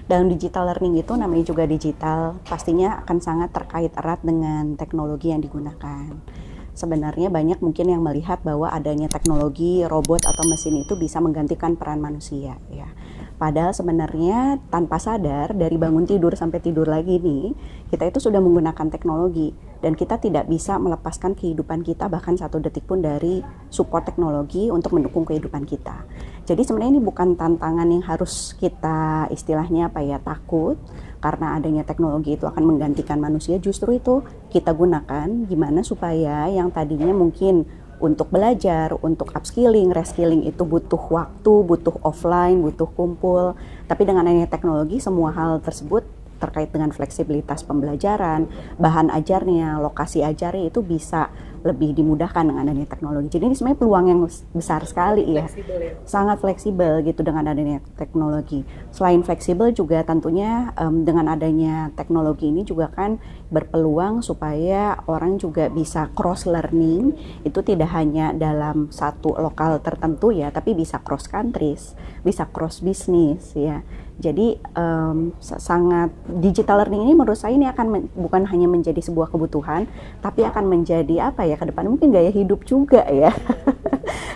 Dalam digital learning itu namanya juga digital, pastinya akan sangat terkait erat dengan teknologi yang digunakan. Sebenarnya banyak mungkin yang melihat bahwa adanya teknologi, robot atau mesin itu bisa menggantikan peran manusia ya. Padahal sebenarnya tanpa sadar dari bangun tidur sampai tidur lagi nih, kita itu sudah menggunakan teknologi dan kita tidak bisa melepaskan kehidupan kita bahkan satu detik pun dari support teknologi untuk mendukung kehidupan kita. Jadi sebenarnya ini bukan tantangan yang harus kita istilahnya apa ya takut karena adanya teknologi itu akan menggantikan manusia. Justru itu kita gunakan gimana supaya yang tadinya mungkin untuk belajar, untuk upskilling, reskilling itu butuh waktu, butuh offline, butuh kumpul. Tapi dengan adanya teknologi semua hal tersebut terkait dengan fleksibilitas pembelajaran, bahan ajarnya, lokasi ajarnya itu bisa lebih dimudahkan dengan adanya teknologi. Jadi ini sebenarnya peluang yang besar sekali ya. Sangat fleksibel gitu dengan adanya teknologi. Selain fleksibel juga tentunya dengan adanya teknologi ini juga kan berpeluang supaya orang juga bisa cross learning, itu tidak hanya dalam satu lokal tertentu ya, tapi bisa cross countries, bisa cross bisnis ya. Jadi sangat digital learning ini menurut saya ini akan bukan hanya menjadi sebuah kebutuhan, tapi akan menjadi apa ya ke depan mungkin gaya hidup juga ya.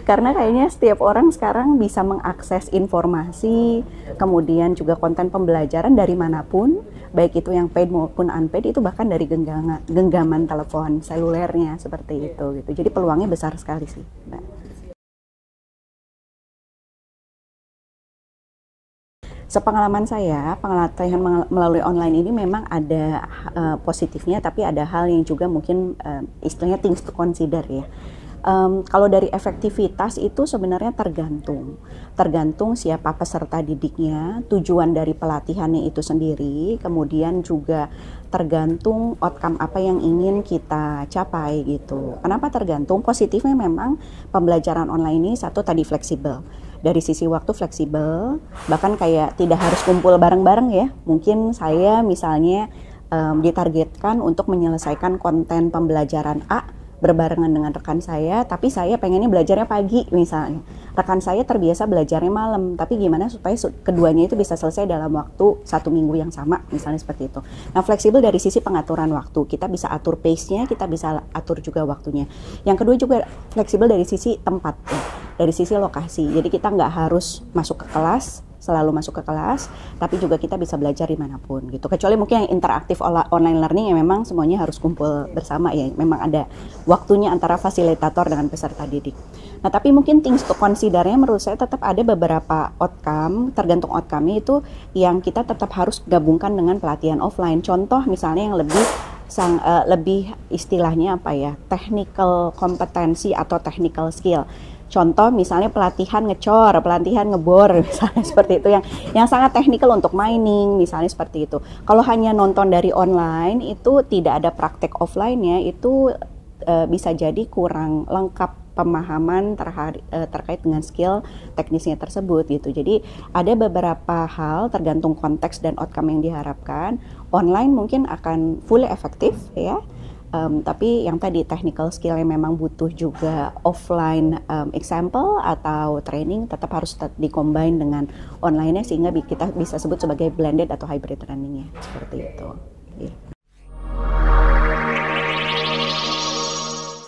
Karena kayaknya setiap orang sekarang bisa mengakses informasi, kemudian juga konten pembelajaran dari manapun, baik itu yang paid maupun unpaid, itu bahkan dari genggaman telepon selulernya seperti itu gitu. Jadi peluangnya besar sekali sih, Mbak. Sepengalaman saya, pelatihan melalui online ini memang ada positifnya, tapi ada hal yang juga mungkin istilahnya things to consider ya. Kalau dari efektivitas itu sebenarnya tergantung siapa peserta didiknya, tujuan dari pelatihannya itu sendiri, kemudian juga tergantung outcome apa yang ingin kita capai gitu. Kenapa tergantung? Positifnya memang pembelajaran online ini satu tadi fleksibel. Dari sisi waktu fleksibel, bahkan kayak tidak harus kumpul bareng-bareng ya. Mungkin saya misalnya ditargetkan untuk menyelesaikan konten pembelajaran A berbarengan dengan rekan saya, tapi saya pengennya belajarnya pagi misalnya. Rekan saya terbiasa belajarnya malam, tapi gimana supaya keduanya itu bisa selesai dalam waktu 1 minggu yang sama, misalnya seperti itu. Nah, fleksibel dari sisi pengaturan waktu, kita bisa atur pace-nya, kita bisa atur juga waktunya. Yang kedua juga fleksibel dari sisi tempat, ya. Dari sisi lokasi. Jadi kita nggak harus masuk ke kelas, selalu masuk ke kelas, tapi juga kita bisa belajar dimanapun gitu. Kecuali mungkin yang interaktif online learning yang memang semuanya harus kumpul bersama ya. Memang ada waktunya antara fasilitator dengan peserta didik. Nah, tapi mungkin things to consider-nya menurut saya tetap ada beberapa outcome, tergantung outcome-nya itu yang kita tetap harus gabungkan dengan pelatihan offline. Contoh misalnya yang lebih istilahnya apa ya, technical kompetensi atau technical skill. Contoh misalnya pelatihan ngecor, pelatihan ngebor misalnya seperti itu yang sangat teknikal untuk mining misalnya seperti itu. Kalau hanya nonton dari online itu tidak ada praktek offline-nya, itu bisa jadi kurang lengkap pemahaman terkait dengan skill teknisnya tersebut gitu. Jadi ada beberapa hal tergantung konteks dan outcome yang diharapkan. Online mungkin akan fully efektif ya. Tapi yang tadi technical skill yang memang butuh juga offline example atau training tetap harus dikombine dengan online-nya sehingga kita bisa sebut sebagai blended atau hybrid learning-nya seperti itu.